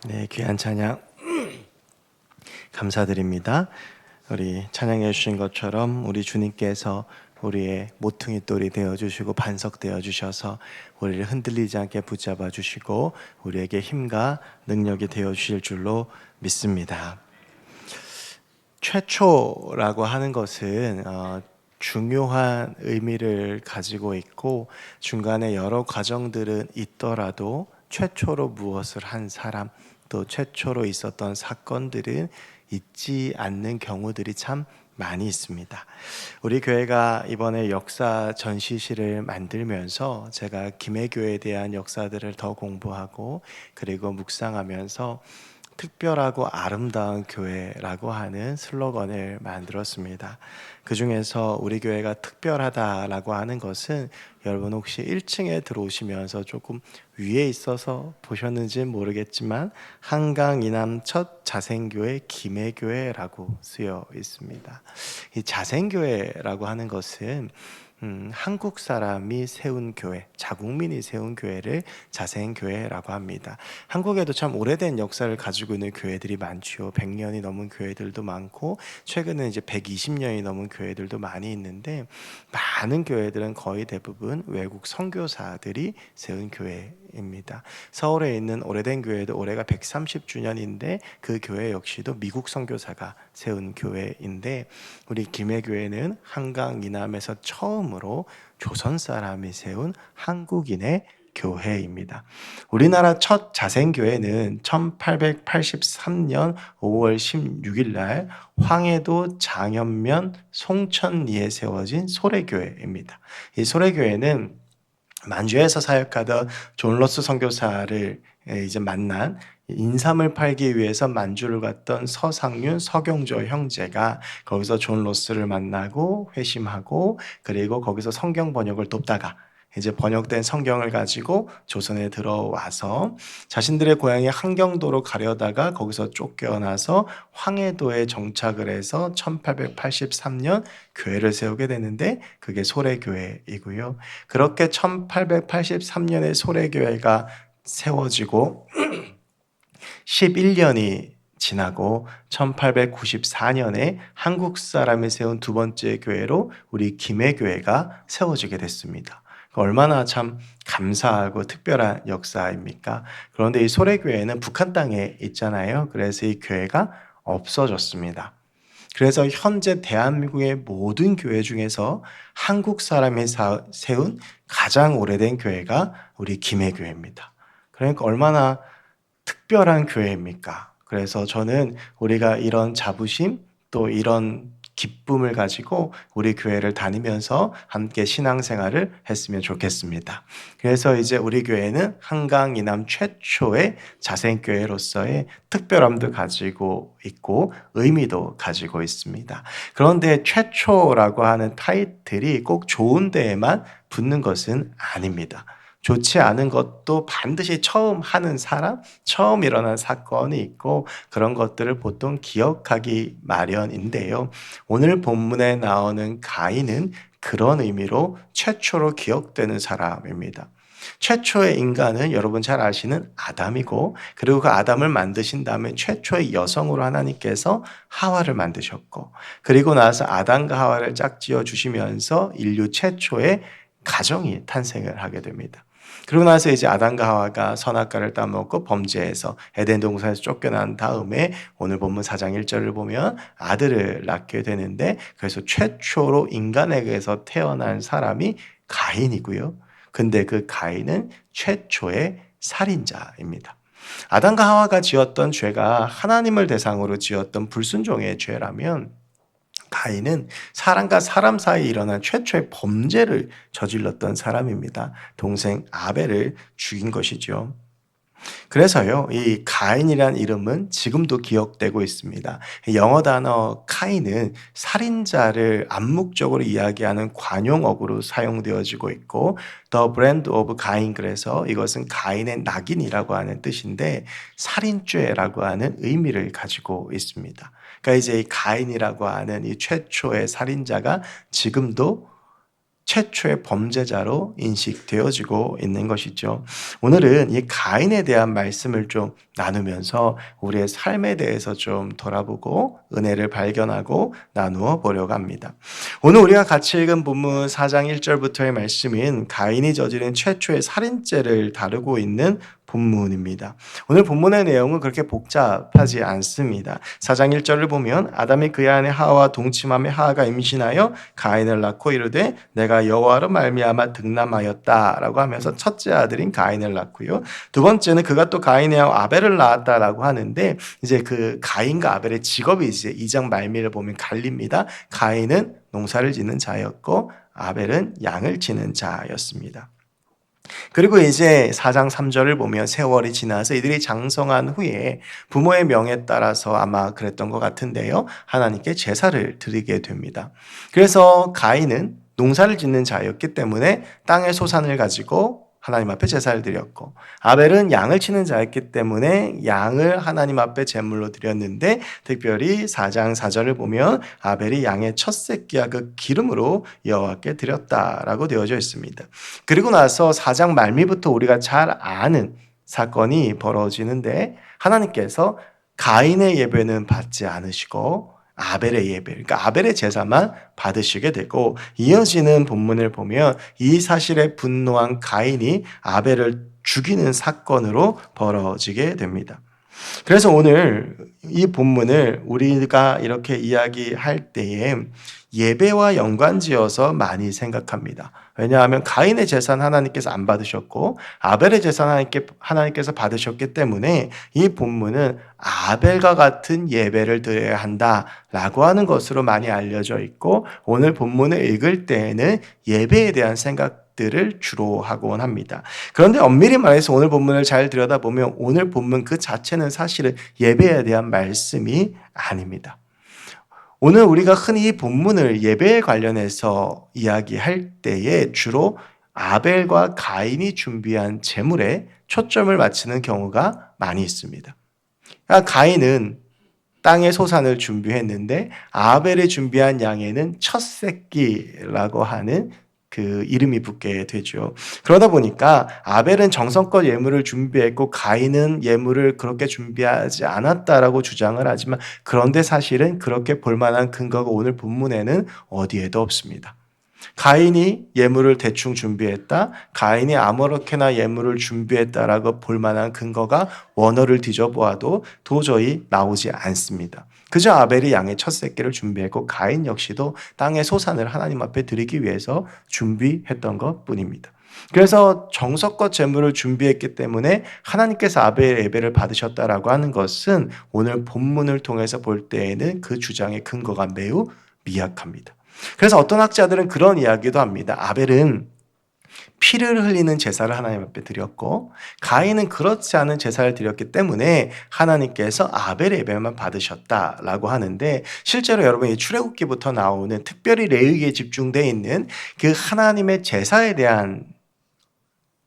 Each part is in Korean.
네, 귀한 찬양 감사드립니다. 우리 찬양해 주신 것처럼 우리 주님께서 우리의 모퉁이 돌이 되어 주시고 반석 되어 주셔서 우리를 흔들리지 않게 붙잡아 주시고 우리에게 힘과 능력이 되어 주실 줄로 믿습니다. 최초라고 하는 것은 중요한 의미를 가지고 있고 중간에 여러 과정들은 있더라도 최초로 무엇을 한 사람 또 최초로 있었던 사건들은 있지 않는 경우들이 참 많이 있습니다. 우리 교회가 이번에 역사 전시실을 만들면서 제가 김해교회에 대한 역사들을 더 공부하고 그리고 묵상하면서 특별하고 아름다운 교회라고 하는 슬로건을 만들었습니다. 그 중에서 우리 교회가 특별하다라고 하는 것은 여러분 혹시 1층에 들어오시면서 조금 위에 있어서 보셨는지는 모르겠지만 한강 이남 첫 자생교회 김해교회라고 쓰여 있습니다. 이 자생교회라고 하는 것은 한국 사람이 세운 교회, 자국민이 세운 교회를 자생교회라고 합니다. 한국에도 참 오래된 역사를 가지고 있는 교회들이 많죠. 100년이 넘은 교회들도 많고 최근에 이제 120년이 넘은 교회들도 많이 있는데 많은 교회들은 거의 대부분 외국 선교사들이 세운 교회입니다. 서울에 있는 오래된 교회도 올해가 130주년인데 그 교회 역시도 미국 선교사가 세운 교회인데 우리 김해교회는 한강 이남에서 처음으로 조선 사람이 세운 한국인의 교회입니다. 우리나라 첫 자생교회는 1883년 5월 16일 날 황해도 장현면 송천리에 세워진 소래교회입니다. 이 소래교회는 만주에서 사역하던 존 로스 선교사를 이제 만난 인삼을 팔기 위해서 만주를 갔던 서상윤, 서경조 형제가 거기서 존 로스를 만나고 회심하고 그리고 거기서 성경 번역을 돕다가 이제 번역된 성경을 가지고 조선에 들어와서 자신들의 고향이 한경도로 가려다가 거기서 쫓겨나서 황해도에 정착을 해서 1883년 교회를 세우게 되는데 그게 소래교회이고요. 그렇게 1883년에 소래교회가 세워지고 11년이 지나고 1894년에 한국 사람이 세운 두 번째 교회로 우리 김해교회가 세워지게 됐습니다. 얼마나 참 감사하고 특별한 역사입니까? 그런데 이 소래교회는 북한 땅에 있잖아요. 그래서 이 교회가 없어졌습니다. 그래서 현재 대한민국의 모든 교회 중에서 한국 사람이 세운 가장 오래된 교회가 우리 김해교회입니다. 그러니까 얼마나 특별한 교회입니까? 그래서 저는 우리가 이런 자부심 또 이런 기쁨을 가지고 우리 교회를 다니면서 함께 신앙생활을 했으면 좋겠습니다. 그래서 이제 우리 교회는 한강 이남 최초의 자생교회로서의 특별함도 가지고 있고 의미도 가지고 있습니다. 그런데 최초라고 하는 타이틀이 꼭 좋은 데에만 붙는 것은 아닙니다. 좋지 않은 것도 반드시 처음 하는 사람, 처음 일어난 사건이 있고 그런 것들을 보통 기억하기 마련인데요. 오늘 본문에 나오는 가인은 그런 의미로 최초로 기억되는 사람입니다. 최초의 인간은 여러분 잘 아시는 아담이고 그리고 그 아담을 만드신 다음에 최초의 여성으로 하나님께서 하와를 만드셨고 그리고 나서 아담과 하와를 짝지어 주시면서 인류 최초의 가정이 탄생을 하게 됩니다. 그러고 나서 이제 아담과 하와가 선악과를 따먹고 범죄해서 에덴 동산에서 쫓겨난 다음에 오늘 본문 4장 1절을 보면 아들을 낳게 되는데 그래서 최초로 인간에게서 태어난 사람이 가인이고요. 근데 그 가인은 최초의 살인자입니다. 아담과 하와가 지었던 죄가 하나님을 대상으로 지었던 불순종의 죄라면 가인은 사람과 사람 사이에 일어난 최초의 범죄를 저질렀던 사람입니다. 동생 아벨을 죽인 것이죠. 그래서요, 이 가인이라는 이름은 지금도 기억되고 있습니다. 영어 단어 카인은 살인자를 암묵적으로 이야기하는 관용어구로 사용되어지고 있고, The Brand of Cain, 그래서 이것은 가인의 낙인이라고 하는 뜻인데, 살인죄라고 하는 의미를 가지고 있습니다. 그러니까 이제 이 가인이라고 하는 이 최초의 살인자가 지금도 최초의 범죄자로 인식되어지고 있는 것이죠. 오늘은 이 가인에 대한 말씀을 좀 나누면서 우리의 삶에 대해서 좀 돌아보고 은혜를 발견하고 나누어 보려고 합니다. 오늘 우리가 같이 읽은 본문 4장 1절부터의 말씀인 가인이 저지른 최초의 살인죄를 다루고 있는 본문입니다. 오늘 본문의 내용은 그렇게 복잡하지 않습니다. 4장 1절을 보면 아담이 그의 아내 하와와 동침함에 하와가 임신하여 가인을 낳고 이르되 내가 여호와로 말미암아 득남하였다라고 하면서 첫째 아들인 가인을 낳고요. 두 번째는 그가 또 가인의 아우 아벨을 낳았다라고 하는데 이제 그 가인과 아벨의 직업이 이제 2장 말미를 보면 갈립니다. 가인은 농사를 짓는 자였고 아벨은 양을 치는 자였습니다. 그리고 이제 4장 3절을 보면 세월이 지나서 이들이 장성한 후에 부모의 명에 따라서 아마 그랬던 것 같은데요. 하나님께 제사를 드리게 됩니다. 그래서 가인은 농사를 짓는 자였기 때문에 땅의 소산을 가지고 하나님 앞에 제사를 드렸고 아벨은 양을 치는 자였기 때문에 양을 하나님 앞에 제물로 드렸는데 특별히 4장 4절을 보면 아벨이 양의 첫 새끼와 그 기름으로 여호와께 드렸다라고 되어져 있습니다. 그리고 나서 4장 말미부터 우리가 잘 아는 사건이 벌어지는데 하나님께서 가인의 예배는 받지 않으시고 아벨의 예배, 그러니까 아벨의 제사만 받으시게 되고 이어지는 본문을 보면 이 사실에 분노한 가인이 아벨을 죽이는 사건으로 벌어지게 됩니다. 그래서 오늘 이 본문을 우리가 이렇게 이야기할 때에 예배와 연관지어서 많이 생각합니다. 왜냐하면 가인의 제사는 하나님께서 안 받으셨고 아벨의 제사는 하나님께서 받으셨기 때문에 이 본문은 아벨과 같은 예배를 드려야 한다라고 하는 것으로 많이 알려져 있고 오늘 본문을 읽을 때에는 예배에 대한 생각들을 주로 하곤 합니다. 그런데 엄밀히 말해서 오늘 본문을 잘 들여다보면 오늘 본문 그 자체는 사실은 예배에 대한 말씀이 아닙니다. 오늘 우리가 흔히 본문을 예배에 관련해서 이야기할 때에 주로 아벨과 가인이 준비한 제물에 초점을 맞추는 경우가 많이 있습니다. 그러니까 가인은 땅의 소산을 준비했는데 아벨이 준비한 양에는 첫 새끼라고 하는 그 이름이 붙게 되죠. 그러다 보니까 아벨은 정성껏 예물을 준비했고 가인은 예물을 그렇게 준비하지 않았다라고 주장을 하지만 그런데 사실은 그렇게 볼 만한 근거가 오늘 본문에는 어디에도 없습니다. 가인이 예물을 대충 준비했다. 가인이 아무렇게나 예물을 준비했다라고 볼 만한 근거가 원어를 뒤져보아도 도저히 나오지 않습니다. 그저 아벨이 양의 첫 새끼를 준비했고 가인 역시도 땅의 소산을 하나님 앞에 드리기 위해서 준비했던 것뿐입니다. 그래서 정성껏 제물을 준비했기 때문에 하나님께서 아벨의 예배를 받으셨다라고 하는 것은 오늘 본문을 통해서 볼 때에는 그 주장의 근거가 매우 미약합니다. 그래서 어떤 학자들은 그런 이야기도 합니다. 아벨은 피를 흘리는 제사를 하나님 앞에 드렸고 가인은 그렇지 않은 제사를 드렸기 때문에 하나님께서 아벨의 예배만 받으셨다라고 하는데 실제로 여러분 이 출애굽기부터 나오는 특별히 레위기에 집중되어 있는 그 하나님의 제사에 대한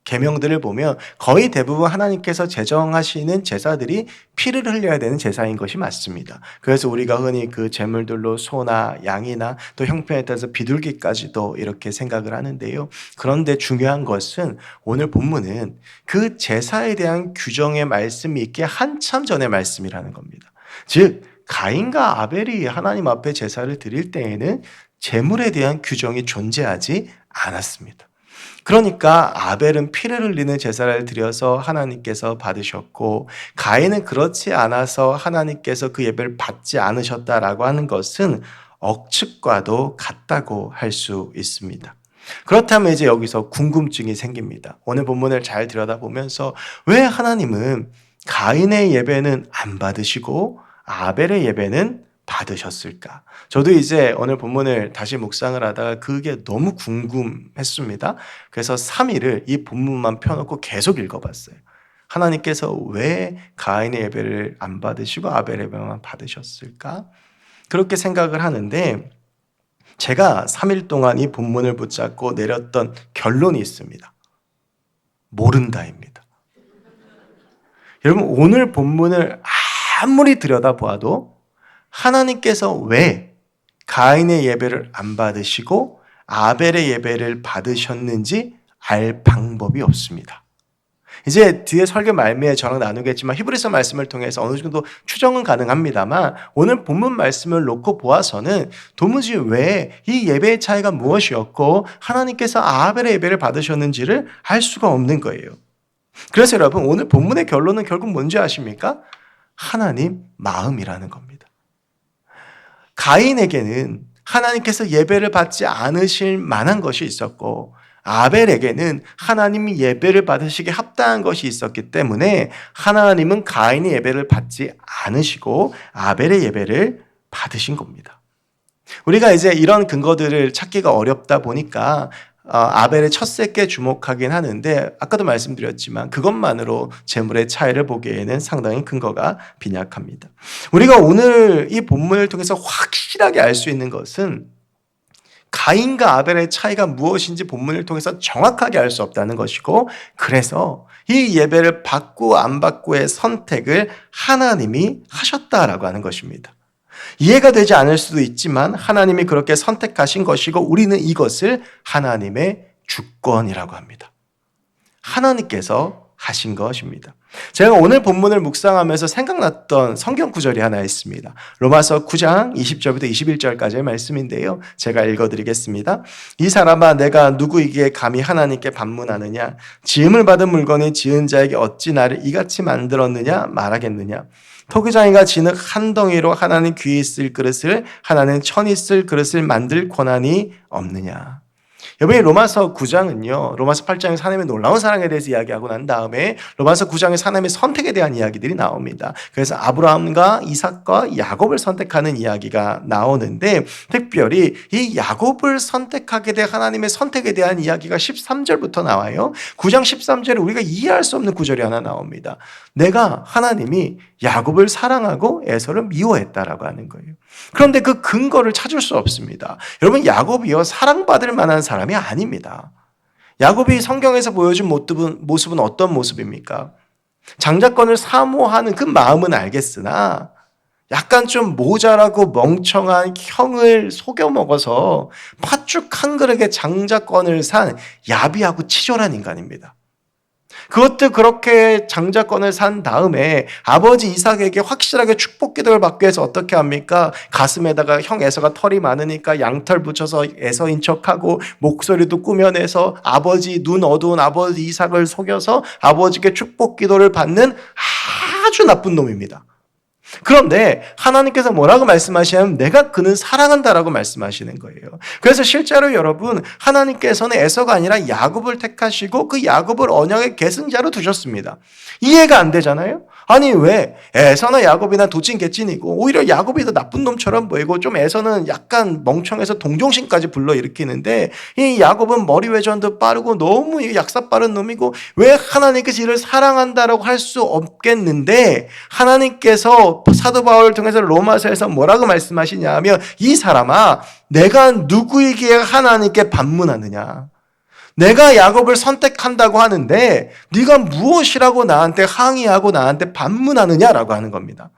계명들을 보면 거의 대부분 하나님께서 제정하시는 제사들이 피를 흘려야 되는 제사인 것이 맞습니다. 그래서 우리가 흔히 그 제물들로 소나 양이나 또 형편에 따라서 비둘기까지도 이렇게 생각을 하는데요. 그런데 중요한 것은 오늘 본문은 그 제사에 대한 규정의 말씀이 있기에 한참 전의 말씀이라는 겁니다. 즉 가인과 아벨이 하나님 앞에 제사를 드릴 때에는 제물에 대한 규정이 존재하지 않았습니다. 그러니까 아벨은 피를 흘리는 제사를 드려서 하나님께서 받으셨고 가인은 그렇지 않아서 하나님께서 그 예배를 받지 않으셨다라고 하는 것은 억측과도 같다고 할 수 있습니다. 그렇다면 이제 여기서 궁금증이 생깁니다. 오늘 본문을 잘 들여다보면서 왜 하나님은 가인의 예배는 안 받으시고 아벨의 예배는 받으셨을까? 저도 이제 오늘 본문을 다시 묵상을 하다가 그게 너무 궁금했습니다. 그래서 3일을 이 본문만 펴놓고 계속 읽어봤어요. 하나님께서 왜 가인의 예배를 안 받으시고 아벨의 예배만 받으셨을까? 그렇게 생각을 하는데 제가 3일 동안 이 본문을 붙잡고 내렸던 결론이 있습니다. 모른다입니다. 여러분 오늘 본문을 아무리 들여다보아도 하나님께서 왜 가인의 예배를 안 받으시고 아벨의 예배를 받으셨는지 알 방법이 없습니다. 이제 뒤에 설교 말미에 저랑 나누겠지만 히브리서 말씀을 통해서 어느 정도 추정은 가능합니다만 오늘 본문 말씀을 놓고 보아서는 도무지 왜 이 예배의 차이가 무엇이었고 하나님께서 아벨의 예배를 받으셨는지를 알 수가 없는 거예요. 그래서 여러분 오늘 본문의 결론은 결국 뭔지 아십니까? 하나님 마음이라는 겁니다. 가인에게는 하나님께서 예배를 받지 않으실 만한 것이 있었고 아벨에게는 하나님이 예배를 받으시기에 합당한 것이 있었기 때문에 하나님은 가인의 예배를 받지 않으시고 아벨의 예배를 받으신 겁니다. 우리가 이제 이런 근거들을 찾기가 어렵다 보니까 아벨의 첫 새끼에 주목하긴 하는데 아까도 말씀드렸지만 그것만으로 재물의 차이를 보기에는 상당히 근거가 빈약합니다. 우리가 오늘 이 본문을 통해서 확실하게 알 수 있는 것은 가인과 아벨의 차이가 무엇인지 본문을 통해서 정확하게 알 수 없다는 것이고 그래서 이 예배를 받고 안 받고의 선택을 하나님이 하셨다라고 하는 것입니다. 이해가 되지 않을 수도 있지만 하나님이 그렇게 선택하신 것이고 우리는 이것을 하나님의 주권이라고 합니다. 하나님께서 하신 것입니다. 제가 오늘 본문을 묵상하면서 생각났던 성경 구절이 하나 있습니다. 로마서 9장 20절부터 21절까지의 말씀인데요. 제가 읽어드리겠습니다. 이 사람아 내가 누구에게 감히 하나님께 반문하느냐 지음을 받은 물건이 지은 자에게 어찌 나를 이같이 만들었느냐 말하겠느냐 토기장이가 진흙 한 덩이로 하나님 귀에 있을 그릇을 하나님 천이 쓸 그릇을 만들 권한이 없느냐. 여러분 로마서 9장은요. 로마서 8장에서 하나님의 놀라운 사랑에 대해서 이야기하고 난 다음에 로마서 9장에서 하나님의 선택에 대한 이야기들이 나옵니다. 그래서 아브라함과 이삭과 야곱을 선택하는 이야기가 나오는데 특별히 이 야곱을 선택하게 된 하나님의 선택에 대한 이야기가 13절부터 나와요. 9장 13절에 우리가 이해할 수 없는 구절이 하나 나옵니다. 내가 하나님이 야곱을 사랑하고 에서를 미워했다라고 하는 거예요. 그런데 그 근거를 찾을 수 없습니다. 여러분 야곱이요 사랑받을 만한 사람이 아닙니다. 야곱이 성경에서 보여준 모습은 어떤 모습입니까? 장자권을 사모하는 그 마음은 알겠으나 약간 좀 모자라고 멍청한 형을 속여 먹어서 팥죽 한 그릇에 장자권을 산 야비하고 치졸한 인간입니다. 그것도 그렇게 장자권을 산 다음에 아버지 이삭에게 확실하게 축복 기도를 받기 위해서 어떻게 합니까? 가슴에다가 형 에서가 털이 많으니까 양털 붙여서 에서인 척하고 목소리도 꾸며내서 아버지 눈 어두운 아버지 이삭을 속여서 아버지께 축복 기도를 받는 아주 나쁜 놈입니다. 그런데 하나님께서 뭐라고 말씀하시냐면 내가 그는 사랑한다라고 말씀하시는 거예요. 그래서 실제로 여러분 하나님께서는 에서가 아니라 야곱을 택하시고 그 야곱을 언약의 계승자로 두셨습니다. 이해가 안 되잖아요. 아니 왜 에서나 야곱이나 도찐개찐이고 오히려 야곱이 더 나쁜 놈처럼 보이고 좀 에서는 약간 멍청해서 동정심까지 불러일으키는데 이 야곱은 머리 회전도 빠르고 너무 약사 빠른 놈이고 왜 하나님께서 이를 사랑한다라고 할 수 없겠는데 하나님께서 사도 바울을 통해서 로마서에서 뭐라고 말씀하시냐 하면 이 사람아 내가 누구에게 하나님께 반문하느냐 내가 야곱을 선택한다고 하는데 네가 무엇이라고 나한테 항의하고 나한테 반문하느냐라고 하는 겁니다.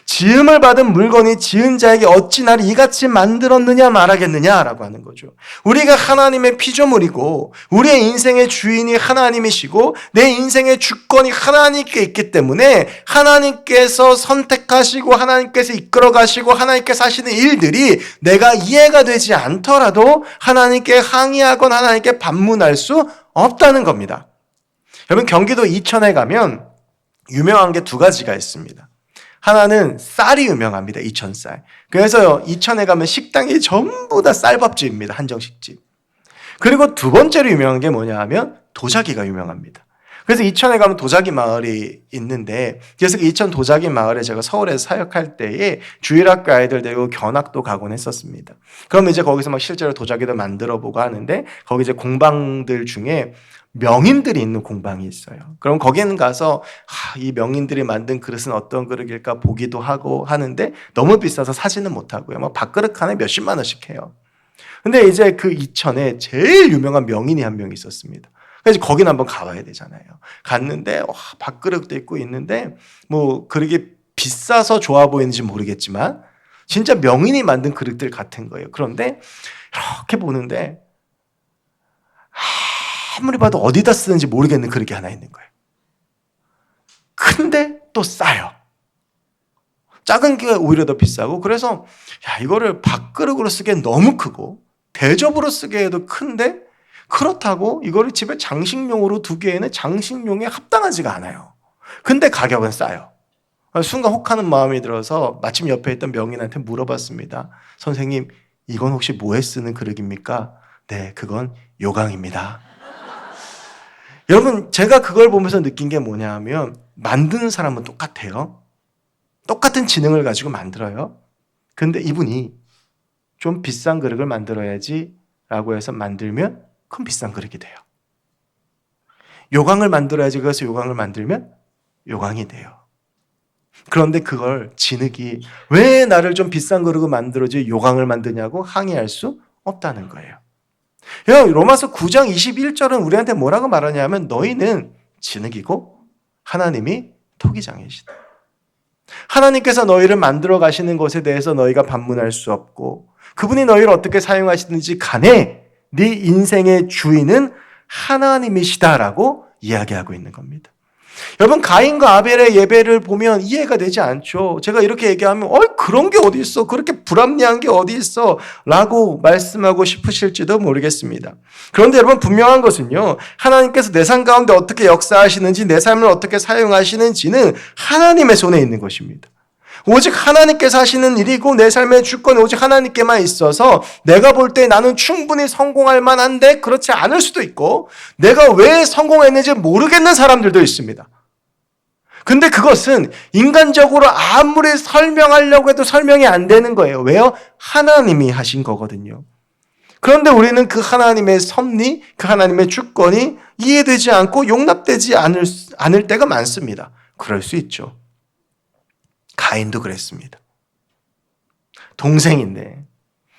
지음을 받은 물건이 지은 자에게 어찌 나를 이같이 만들었느냐 말하겠느냐라고 하는 거죠. 우리가 하나님의 피조물이고 우리의 인생의 주인이 하나님이시고 내 인생의 주권이 하나님께 있기 때문에 하나님께서 선택하시고 하나님께서 이끌어 가시고 하나님께서 하시는 일들이 내가 이해가 되지 않더라도 하나님께 항의하거나 하나님께 반문할 수 없다는 겁니다. 여러분 경기도 이천에 가면 유명한 게 두 가지가 있습니다. 하나는 쌀이 유명합니다. 이천쌀. 그래서 이천에 가면 식당이 전부 다 쌀밥집입니다. 한정식집. 그리고 두 번째로 유명한 게 뭐냐 하면 도자기가 유명합니다. 그래서 이천에 가면 도자기 마을이 있는데 그래서 이천 도자기 마을에 제가 서울에서 사역할 때에 주일학교 아이들 데리고 견학도 가곤 했었습니다. 그러면 이제 거기서 막 실제로 도자기도 만들어 보고 하는데 거기 이제 공방들 중에 명인들이 있는 공방이 있어요. 그럼 거기는 가서 이 명인들이 만든 그릇은 어떤 그릇일까 보기도 하고 하는데 너무 비싸서 사지는 못하고요. 막 밥그릇 하나에 몇십만 원씩 해요. 근데 이제 그 이천에 제일 유명한 명인이 한 명 있었습니다. 그래서 거기는 한번 가봐야 되잖아요. 갔는데 밥그릇도 있고 있는데 뭐 그렇게 비싸서 좋아 보이는지 모르겠지만 진짜 명인이 만든 그릇들 같은 거예요. 그런데 이렇게 보는데 아무리 봐도 어디다 쓰는지 모르겠는 그릇이 하나 있는 거예요. 근데 또 싸요. 작은 게 오히려 더 비싸고, 그래서 이거를 밥그릇으로 쓰기엔 너무 크고 대접으로 쓰기에도 큰데, 그렇다고 이거를 집에 장식용으로 두기에는 장식용에 합당하지가 않아요. 근데 가격은 싸요. 순간 혹하는 마음이 들어서 마침 옆에 있던 명인한테 물어봤습니다. 선생님, 이건 혹시 뭐에 쓰는 그릇입니까? 네, 그건 요강입니다. 여러분, 제가 그걸 보면서 느낀 게 뭐냐 하면, 만드는 사람은 똑같아요. 똑같은 지능을 가지고 만들어요. 근데 이분이 좀 비싼 그릇을 만들어야지 라고 해서 만들면 그건 비싼 그릇이 돼요. 요강을 만들어야지 그래서 요강을 만들면 요강이 돼요. 그런데 그걸 진흙이 왜 나를 좀 비싼 그릇을 만들어지 요강을 만드냐고 항의할 수 없다는 거예요. 로마서 9장 21절은 우리한테 뭐라고 말하냐면, 너희는 진흙이고 하나님이 토기장이시다. 하나님께서 너희를 만들어 가시는 것에 대해서 너희가 반문할 수 없고, 그분이 너희를 어떻게 사용하시든지 간에 네 인생의 주인은 하나님이시다라고 이야기하고 있는 겁니다. 여러분, 가인과 아벨의 예배를 보면 이해가 되지 않죠. 제가 이렇게 얘기하면 그런 게 어디 있어? 그렇게 불합리한 게 어디 있어? 라고 말씀하고 싶으실지도 모르겠습니다. 그런데 여러분, 분명한 것은요, 하나님께서 내 삶 가운데 어떻게 역사하시는지, 내 삶을 어떻게 사용하시는지는 하나님의 손에 있는 것입니다. 오직 하나님께서 하시는 일이고, 내 삶의 주권은 오직 하나님께만 있어서 내가 볼 때 나는 충분히 성공할 만한데 그렇지 않을 수도 있고, 내가 왜 성공했는지 모르겠는 사람들도 있습니다. 근데 그것은 인간적으로 아무리 설명하려고 해도 설명이 안 되는 거예요. 왜요? 하나님이 하신 거거든요. 그런데 우리는 그 하나님의 섭리, 그 하나님의 주권이 이해되지 않고 용납되지 않을 때가 많습니다. 그럴 수 있죠. 가인도 그랬습니다. 동생인데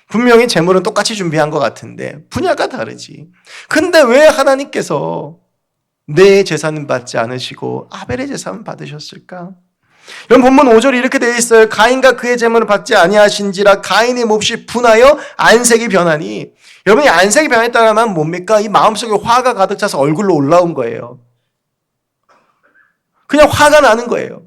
분명히 재물은 똑같이 준비한 것 같은데 분야가 다르지. 근데 왜 하나님께서 내 재산은 받지 않으시고 아벨의 재산은 받으셨을까? 이런 본문 5절이 이렇게 되어 있어요. 가인과 그의 재물을 받지 아니하신지라 가인의 몹시 분하여 안색이 변하니. 여러분이 안색이 변했다는 말 뭡니까? 이 마음속에 화가 가득 차서 얼굴로 올라온 거예요. 그냥 화가 나는 거예요.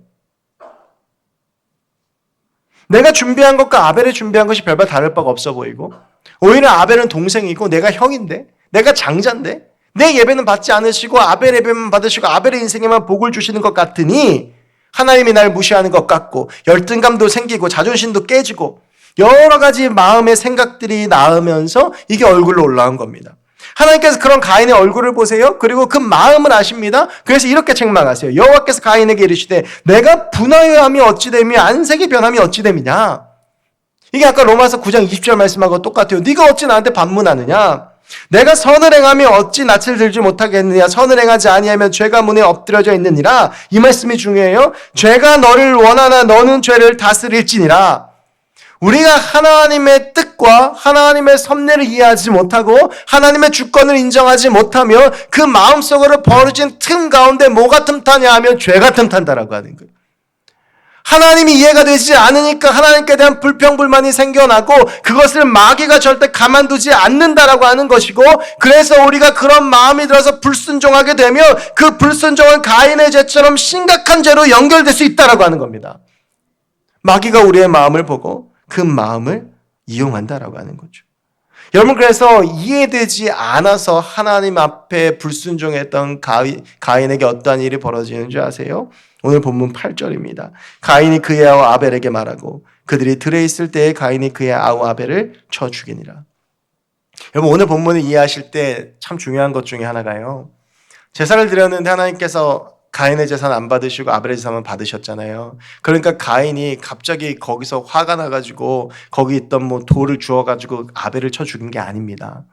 내가 준비한 것과 아벨이 준비한 것이 별반 다를 바가 없어 보이고, 오히려 아벨은 동생이고 내가 형인데, 내가 장자인데 내 예배는 받지 않으시고 아벨 예배만 받으시고 아벨의 인생에만 복을 주시는 것 같으니 하나님이 날 무시하는 것 같고, 열등감도 생기고 자존심도 깨지고 여러 가지 마음의 생각들이 나오면서 이게 얼굴로 올라온 겁니다. 하나님께서 그런 가인의 얼굴을 보세요. 그리고 그 마음을 아십니다. 그래서 이렇게 책망하세요. 여호와께서 가인에게 이르시되 내가 분하여함이 어찌 됨이며 안색이 변함이 어찌 됨이냐. 이게 아까 로마서 9장 20절 말씀하고 똑같아요. 네가 어찌 나한테 반문하느냐. 내가 선을 행하며 어찌 낯을 들지 못하겠느냐. 선을 행하지 아니하면 죄가 문에 엎드려져 있느니라. 이 말씀이 중요해요. 죄가 너를 원하나 너는 죄를 다스릴지니라. 우리가 하나님의 뜻과 하나님의 섭리를 이해하지 못하고 하나님의 주권을 인정하지 못하며 그 마음속으로 벌어진 틈 가운데 뭐가 틈타냐 하면 죄가 틈탄다라고 하는 거예요. 하나님이 이해가 되지 않으니까 하나님께 대한 불평불만이 생겨나고 그것을 마귀가 절대 가만두지 않는다라고 하는 것이고, 그래서 우리가 그런 마음이 들어서 불순종하게 되면 그 불순종은 가인의 죄처럼 심각한 죄로 연결될 수 있다라고 하는 겁니다. 마귀가 우리의 마음을 보고 그 마음을 이용한다라고 하는 거죠. 여러분, 그래서 이해되지 않아서 하나님 앞에 불순종했던 가인에게 어떠한 일이 벌어지는 줄 아세요? 오늘 본문 8절입니다. 가인이 그의 아우 아벨에게 말하고 그들이 들에 있을 때에 가인이 그의 아우 아벨을 쳐 죽이니라. 여러분, 오늘 본문을 이해하실 때 참 중요한 것 중에 하나가요, 제사를 드렸는데 하나님께서 가인의 재산 안 받으시고 아벨의 재산만 받으셨잖아요. 그러니까 가인이 갑자기 거기서 화가 나가지고 거기 있던 돌을 주워가지고 아벨을 쳐 죽인 게 아닙니다.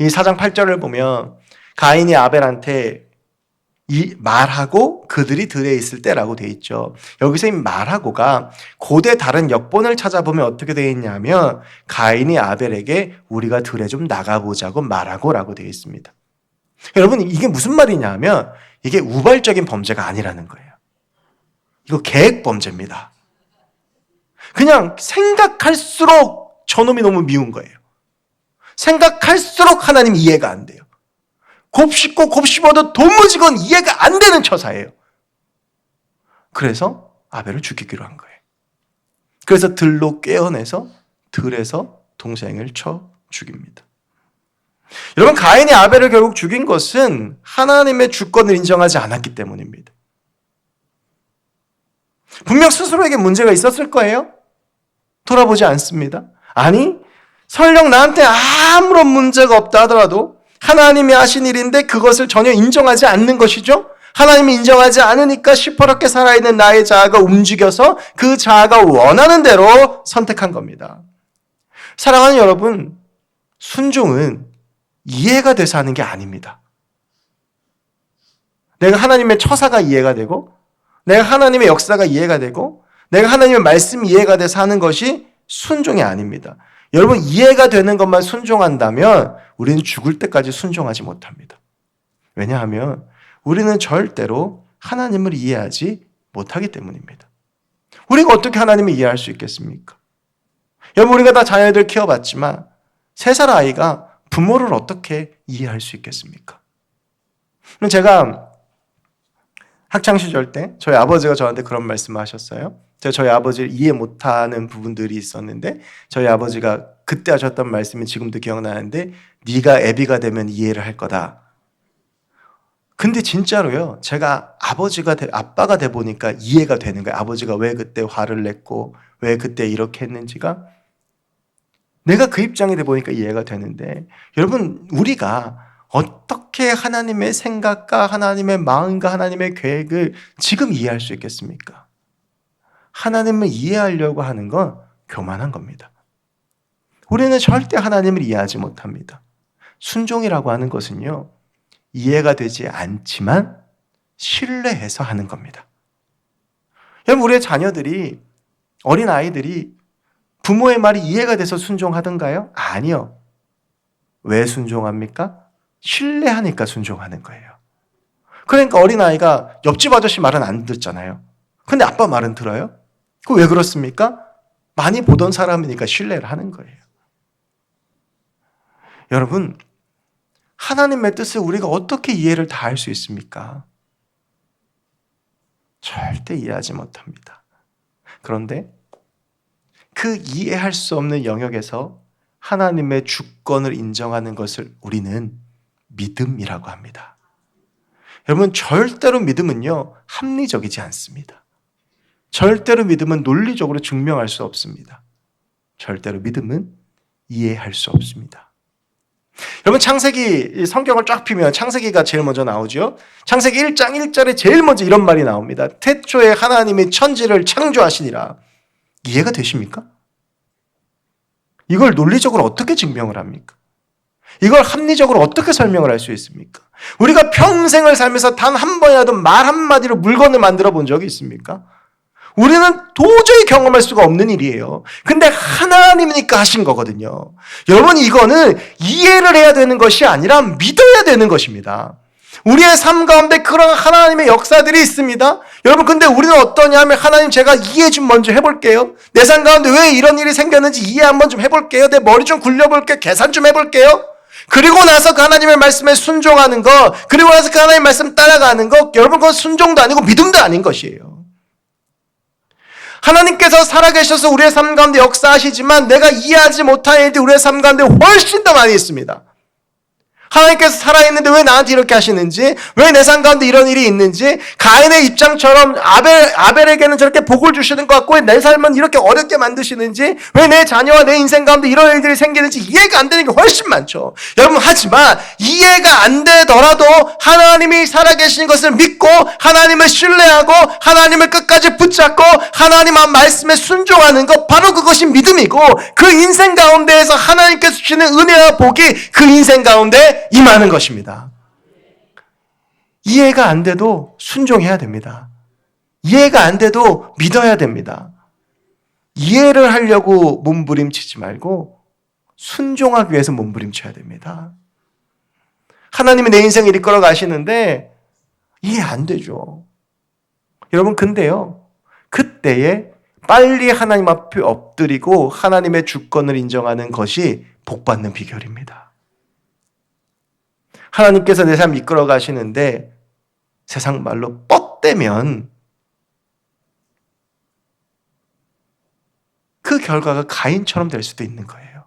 이 4장 8절을 보면 가인이 아벨한테 이 말하고 그들이 들에 있을 때라고 돼 있죠. 여기서 이 말하고가 고대 다른 역본을 찾아보면 어떻게 돼 있냐면 가인이 아벨에게 우리가 들에 좀 나가보자고 말하고라고 돼 있습니다. 여러분, 이게 무슨 말이냐면 이게 우발적인 범죄가 아니라는 거예요. 이거 계획 범죄입니다. 그냥 생각할수록 저놈이 너무 미운 거예요. 생각할수록 하나님 이해가 안 돼요. 곱씹고 곱씹어도 도무지 그건 이해가 안 되는 처사예요. 그래서 아벨을 죽이기로 한 거예요. 그래서 들로 꿰어내서 들에서 동생을 쳐 죽입니다. 여러분, 가인이 아벨을 결국 죽인 것은 하나님의 주권을 인정하지 않았기 때문입니다. 분명 스스로에게 문제가 있었을 거예요. 돌아보지 않습니다. 아니, 설령 나한테 아무런 문제가 없다 하더라도 하나님이 하신 일인데 그것을 전혀 인정하지 않는 것이죠. 하나님이 인정하지 않으니까 시퍼렇게 살아있는 나의 자아가 움직여서 그 자아가 원하는 대로 선택한 겁니다. 사랑하는 여러분, 순종은 이해가 돼서 하는 게 아닙니다. 내가 하나님의 처사가 이해가 되고, 내가 하나님의 역사가 이해가 되고, 내가 하나님의 말씀이 이해가 돼서 하는 것이 순종이 아닙니다. 여러분, 이해가 되는 것만 순종한다면 우리는 죽을 때까지 순종하지 못합니다. 왜냐하면 우리는 절대로 하나님을 이해하지 못하기 때문입니다. 우리가 어떻게 하나님을 이해할 수 있겠습니까? 여러분, 우리가 다 자녀들 키워봤지만 3살 아이가 부모를 어떻게 이해할 수 있겠습니까? 제가 학창시절 때 저희 아버지가 저한테 그런 말씀을 하셨어요. 제가 저희 아버지를 이해 못하는 부분들이 있었는데 저희 아버지가 그때 하셨던 말씀이 지금도 기억나는데, 네가 애비가 되면 이해를 할 거다. 근데 진짜로요, 제가 아빠가 돼 보니까 이해가 되는 거예요. 아버지가 왜 그때 화를 냈고 왜 그때 이렇게 했는지가 내가 그 입장이 돼 보니까 이해가 되는데, 여러분, 우리가 어떻게 하나님의 생각과 하나님의 마음과 하나님의 계획을 지금 이해할 수 있겠습니까? 하나님을 이해하려고 하는 건 교만한 겁니다. 우리는 절대 하나님을 이해하지 못합니다. 순종이라고 하는 것은요, 이해가 되지 않지만 신뢰해서 하는 겁니다. 여러분, 우리의 자녀들이, 어린 아이들이 부모의 말이 이해가 돼서 순종하던가요? 아니요. 왜 순종합니까? 신뢰하니까 순종하는 거예요. 그러니까 어린아이가 옆집 아저씨 말은 안 듣잖아요. 근데 아빠 말은 들어요? 그 왜 그렇습니까? 많이 보던 사람이니까 신뢰를 하는 거예요. 여러분, 하나님의 뜻을 우리가 어떻게 이해를 다 할 수 있습니까? 절대 이해하지 못합니다. 그런데 그 이해할 수 없는 영역에서 하나님의 주권을 인정하는 것을 우리는 믿음이라고 합니다. 여러분, 절대로 믿음은요, 합리적이지 않습니다. 절대로 믿음은 논리적으로 증명할 수 없습니다. 절대로 믿음은 이해할 수 없습니다. 여러분, 창세기 성경을 쫙 피면 창세기가 제일 먼저 나오죠. 창세기 1장 1절에 제일 먼저 이런 말이 나옵니다. 태초에 하나님이 천지를 창조하시니라. 이해가 되십니까? 이걸 논리적으로 어떻게 증명을 합니까? 이걸 합리적으로 어떻게 설명을 할 수 있습니까? 우리가 평생을 살면서 단 한 번이라도 말 한마디로 물건을 만들어 본 적이 있습니까? 우리는 도저히 경험할 수가 없는 일이에요. 근데 하나님이니까 하신 거거든요. 여러분, 이거는 이해를 해야 되는 것이 아니라 믿어야 되는 것입니다. 우리의 삶 가운데 그런 하나님의 역사들이 있습니다. 여러분, 근데 우리는 어떠냐면, 하나님, 제가 이해 좀 먼저 해볼게요. 내 삶 가운데 왜 이런 일이 생겼는지 이해 한번 좀 해볼게요. 내 머리 좀 굴려볼게요. 계산 좀 해볼게요. 그리고 나서 그 하나님의 말씀에 순종하는 것, 그리고 나서 그 하나님의 말씀 따라가는 것, 여러분, 그건 순종도 아니고 믿음도 아닌 것이에요. 하나님께서 살아계셔서 우리의 삶 가운데 역사하시지만 내가 이해하지 못한 일들이 우리의 삶 가운데 훨씬 더 많이 있습니다. 하나님께서 살아있는데 왜 나한테 이렇게 하시는지, 왜 내 삶 가운데 이런 일이 있는지, 가인의 입장처럼 아벨에게는 저렇게 복을 주시는 것 같고 왜 내 삶은 이렇게 어렵게 만드시는지, 왜 내 자녀와 내 인생 가운데 이런 일들이 생기는지 이해가 안 되는 게 훨씬 많죠. 여러분, 하지만 이해가 안 되더라도 하나님이 살아계신 것을 믿고 하나님을 신뢰하고 하나님을 끝까지 붙잡고 하나님의 말씀에 순종하는 것, 바로 그것이 믿음이고, 그 인생 가운데에서 하나님께서 주시는 은혜와 복이 그 인생 가운데 임하는 것입니다. 이해가 안 돼도 순종해야 됩니다. 이해가 안 돼도 믿어야 됩니다. 이해를 하려고 몸부림치지 말고 순종하기 위해서 몸부림쳐야 됩니다. 하나님이 내 인생을 이끌어 가시는데 이해 안 되죠. 여러분, 근데요, 그때에 빨리 하나님 앞에 엎드리고 하나님의 주권을 인정하는 것이 복받는 비결입니다. 하나님께서 내 삶 이끌어 가시는데 세상 말로 뻗대면 그 결과가 가인처럼 될 수도 있는 거예요.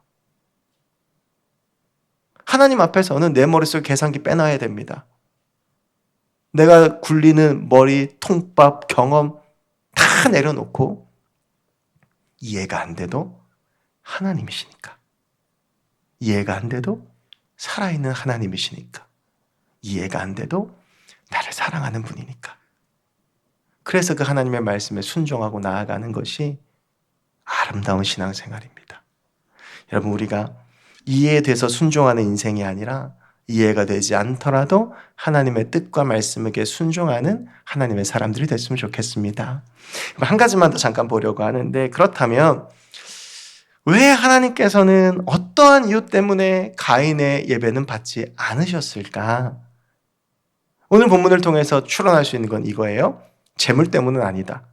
하나님 앞에서는 내 머릿속 계산기 빼놔야 됩니다. 내가 굴리는 머리, 통밥, 경험 다 내려놓고 이해가 안 돼도 하나님이시니까. 이해가 안 돼도 살아있는 하나님이시니까. 이해가 안 돼도 나를 사랑하는 분이니까. 그래서 그 하나님의 말씀에 순종하고 나아가는 것이 아름다운 신앙생활입니다. 여러분, 우리가 이해돼서 순종하는 인생이 아니라 이해가 되지 않더라도 하나님의 뜻과 말씀에게 순종하는 하나님의 사람들이 됐으면 좋겠습니다. 한 가지만 더 잠깐 보려고 하는데, 그렇다면 왜 하나님께서는 어떠한 이유 때문에 가인의 예배는 받지 않으셨을까? 오늘 본문을 통해서 추론할 수 있는 건 이거예요. 재물 때문은 아니다.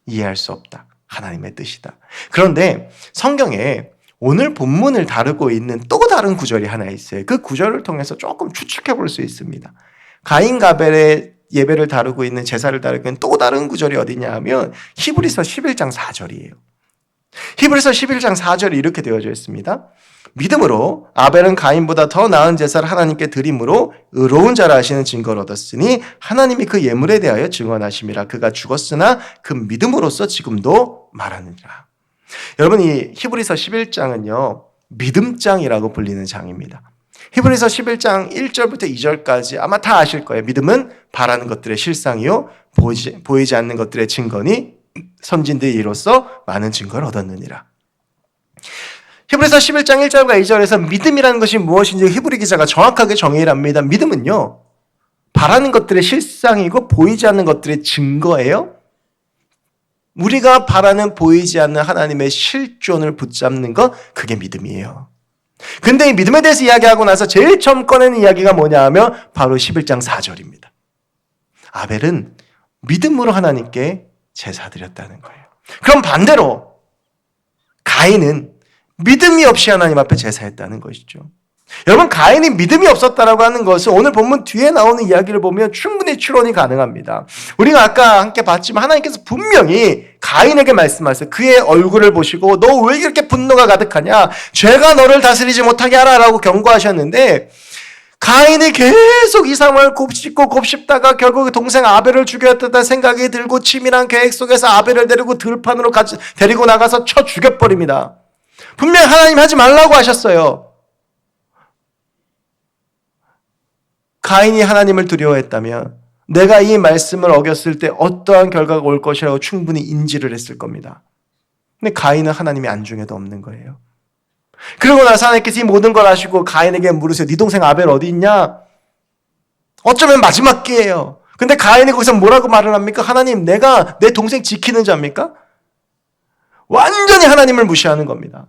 이해할 수 없다. 하나님의 뜻이다. 그런데 성경에 오늘 본문을 다루고 있는 또 다른 구절이 하나 있어요. 그 구절을 통해서 조금 추측해 볼 수 있습니다. 가인과 아벨의 예배를 다루고 있는, 제사를 다루고 있는 또 다른 구절이 어디냐 하면 히브리서 11장 4절이에요. 히브리서 11장 4절이 이렇게 되어져 있습니다. 믿음으로 아벨은 가인보다 더 나은 제사를 하나님께 드림으로 의로운 자라 하시는 증거를 얻었으니 하나님이 그 예물에 대하여 증언하심이라. 그가 죽었으나 그 믿음으로써 지금도 말하느니라. 여러분, 이 히브리서 11장은요, 믿음장이라고 불리는 장입니다. 히브리서 11장 1절부터 2절까지 아마 다 아실 거예요. 믿음은 바라는 것들의 실상이요, 보이지 않는 것들의 증거니 선진들이 이로써 많은 증거를 얻었느니라. 히브리서 11장 1절과 2절에서 믿음이라는 것이 무엇인지 히브리 기자가 정확하게 정의를 합니다. 믿음은요, 바라는 것들의 실상이고 보이지 않는 것들의 증거예요. 우리가 바라는 보이지 않는 하나님의 실존을 붙잡는 것, 그게 믿음이에요. 근데 이 믿음에 대해서 이야기하고 나서 제일 처음 꺼내는 이야기가 뭐냐 하면 바로 11장 4절입니다. 아벨은 믿음으로 하나님께 제사 드렸다는 거예요. 그럼 반대로 가인은 믿음이 없이 하나님 앞에 제사했다는 것이죠. 여러분, 가인이 믿음이 없었다라고 하는 것은 오늘 본문 뒤에 나오는 이야기를 보면 충분히 추론이 가능합니다. 우리가 아까 함께 봤지만 하나님께서 분명히 가인에게 말씀하셨어요. 그의 얼굴을 보시고 너 왜 이렇게 분노가 가득하냐? 죄가 너를 다스리지 못하게 하라라고 경고하셨는데, 가인이 계속 이 상황을 곱씹다가 결국 동생 아벨을 죽였다는 생각이 들고 치밀한 계획 속에서 아벨을 데리고 들판으로 데리고 나가서 쳐 죽여버립니다. 분명히 하나님 하지 말라고 하셨어요. 가인이 하나님을 두려워했다면 내가 이 말씀을 어겼을 때 어떠한 결과가 올 것이라고 충분히 인지를 했을 겁니다. 근데 가인은 하나님이 안중에도 없는 거예요. 그러고 나서 하나님께서 이 모든 걸 아시고 가인에게 물으세요. 네 동생 아벨 어디 있냐? 어쩌면 마지막 기회예요. 근데 가인이 거기서 뭐라고 말을 합니까? 하나님, 내가 내 동생 지키는 자입니까? 완전히 하나님을 무시하는 겁니다.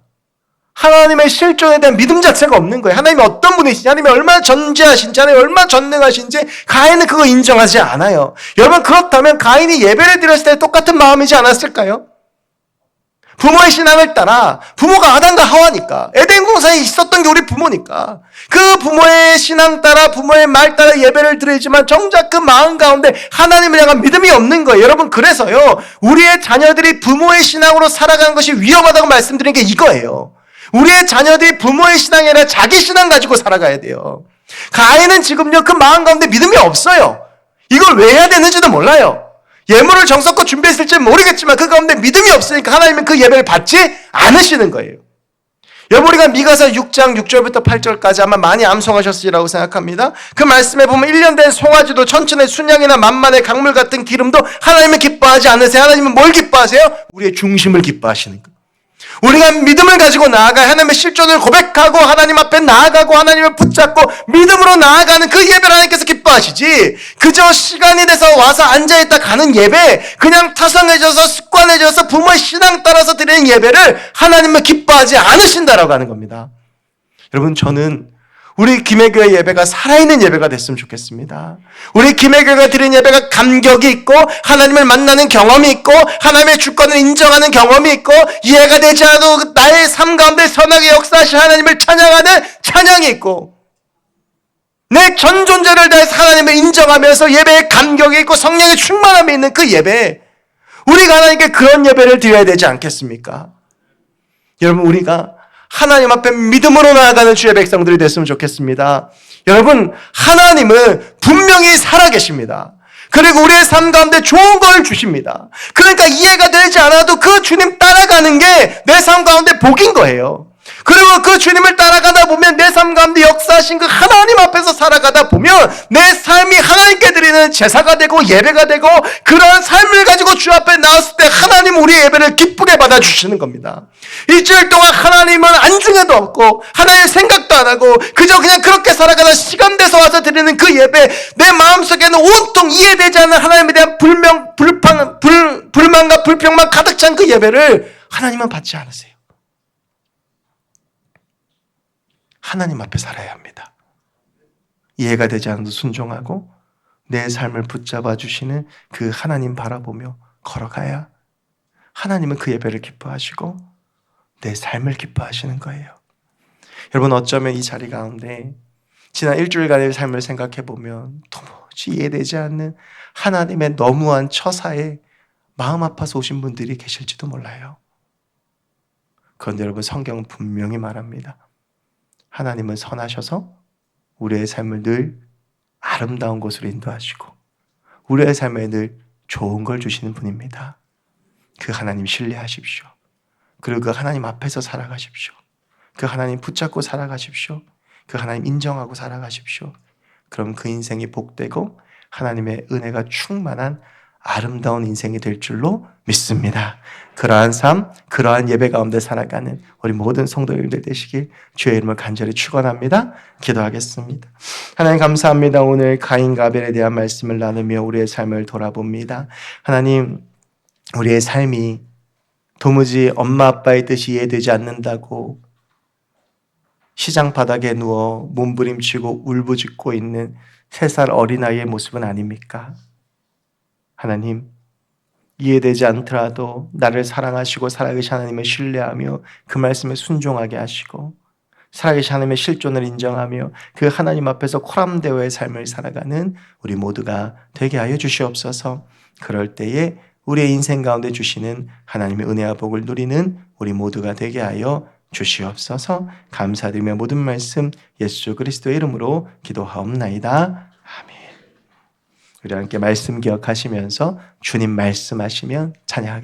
하나님의 실존에 대한 믿음 자체가 없는 거예요. 하나님이 어떤 분이신지, 하나님이 얼마나 전지하신지, 하나님이 얼마나 전능하신지 가인은 그거 인정하지 않아요. 여러분, 그렇다면 가인이 예배를 드렸을 때 똑같은 마음이지 않았을까요? 부모의 신앙을 따라, 부모가 아담과 하와니까, 에덴 동산에 있었던 게 우리 부모니까 그 부모의 신앙 따라, 부모의 말 따라 예배를 드리지만 정작 그 마음 가운데 하나님을 향한 믿음이 없는 거예요. 여러분, 그래서요, 우리의 자녀들이 부모의 신앙으로 살아가는 것이 위험하다고 말씀드린 게 이거예요. 우리의 자녀들이 부모의 신앙이 아니라 자기 신앙 가지고 살아가야 돼요. 가인은 지금요, 그 마음 가운데 믿음이 없어요. 이걸 왜 해야 되는지도 몰라요. 예물을 정성껏 준비했을지 모르겠지만 그 가운데 믿음이 없으니까 하나님은 그 예배를 받지 않으시는 거예요. 여러분, 우리가 미가서 6장 6절부터 8절까지 아마 많이 암송하셨으리라고 생각합니다. 그 말씀에 보면 1년 된 송아지도 천천의 순양이나 만만의 강물 같은 기름도 하나님은 기뻐하지 않으세요. 하나님은 뭘 기뻐하세요? 우리의 중심을 기뻐하시는 거예요. 우리가 믿음을 가지고 나아가 하나님의 실존을 고백하고 하나님 앞에 나아가고 하나님을 붙잡고 믿음으로 나아가는 그 예배를 하나님께서 기뻐하시지, 그저 시간이 돼서 와서 앉아있다 가는 예배, 그냥 타성해져서 습관해져서 부모의 신앙 따라서 드리는 예배를 하나님은 기뻐하지 않으신다라고 하는 겁니다. 여러분, 저는 우리 김해교회 예배가 살아있는 예배가 됐으면 좋겠습니다. 우리 김해교회가 드린 예배가 감격이 있고 하나님을 만나는 경험이 있고 하나님의 주권을 인정하는 경험이 있고 이해가 되지 않아도 나의 삶 가운데 선하게 역사하신 하나님을 찬양하는 찬양이 있고 내 전 존재를 다해서 하나님을 인정하면서 예배에 감격이 있고 성령의 충만함이 있는 그 예배, 우리가 하나님께 그런 예배를 드려야 되지 않겠습니까? 여러분, 우리가 하나님 앞에 믿음으로 나아가는 주의 백성들이 됐으면 좋겠습니다. 여러분, 하나님은 분명히 살아계십니다. 그리고 우리의 삶 가운데 좋은 걸 주십니다. 그러니까 이해가 되지 않아도 그 주님 따라가는 게 내 삶 가운데 복인 거예요. 그리고 그 주님을 따라가다 보면 내 삶 가운데 역사하신 그 하나님 앞에서 살아가다 보면 내 삶이 하나님께 드리는 제사가 되고 예배가 되고 그러한 삶을 가지고 주 앞에 나왔을 때 하나님 우리의 예배를 기쁘게 받아주시는 겁니다. 일주일 동안 하나님은 안중에도 없고 하나님의 생각도 안 하고 그저 그냥 그렇게 살아가다 시간 돼서 와서 드리는 그 예배, 내 마음속에는 온통 이해되지 않는 하나님에 대한 불만과 불평만 가득 찬 그 예배를 하나님은 받지 않으세요. 하나님 앞에 살아야 합니다. 이해가 되지 않아도 순종하고 내 삶을 붙잡아 주시는 그 하나님 바라보며 걸어가야 하나님은 그 예배를 기뻐하시고 내 삶을 기뻐하시는 거예요. 여러분, 어쩌면 이 자리 가운데 지난 일주일간의 삶을 생각해 보면 도무지 이해되지 않는 하나님의 너무한 처사에 마음 아파서 오신 분들이 계실지도 몰라요. 그런데 여러분, 성경은 분명히 말합니다. 하나님은 선하셔서 우리의 삶을 늘 아름다운 곳으로 인도하시고 우리의 삶에 늘 좋은 걸 주시는 분입니다. 그 하나님 신뢰하십시오. 그리고 그 하나님 앞에서 살아가십시오. 그 하나님 붙잡고 살아가십시오. 그 하나님 인정하고 살아가십시오. 그럼 그 인생이 복되고 하나님의 은혜가 충만한 아름다운 인생이 될 줄로 믿습니다. 그러한 삶, 그러한 예배 가운데 살아가는 우리 모든 성도님들 되시길 주의 이름을 간절히 축원합니다. 기도하겠습니다. 하나님 감사합니다. 오늘 가인과 아벨에 대한 말씀을 나누며 우리의 삶을 돌아봅니다. 하나님, 우리의 삶이 도무지 엄마 아빠의 뜻이 이해되지 않는다고 시장 바닥에 누워 몸부림치고 울부짖고 있는 3살 어린아이의 모습은 아닙니까? 하나님, 이해되지 않더라도 나를 사랑하시고 살아계신 하나님을 신뢰하며 그 말씀에 순종하게 하시고 살아계신 하나님의 실존을 인정하며 그 하나님 앞에서 코람데오의 삶을 살아가는 우리 모두가 되게 하여 주시옵소서. 그럴 때에 우리의 인생 가운데 주시는 하나님의 은혜와 복을 누리는 우리 모두가 되게 하여 주시옵소서. 감사드리며 모든 말씀 예수 그리스도의 이름으로 기도하옵나이다. 아멘. 우리 함께 말씀 기억하시면서 주님 말씀하시면 찬양하겠습니다.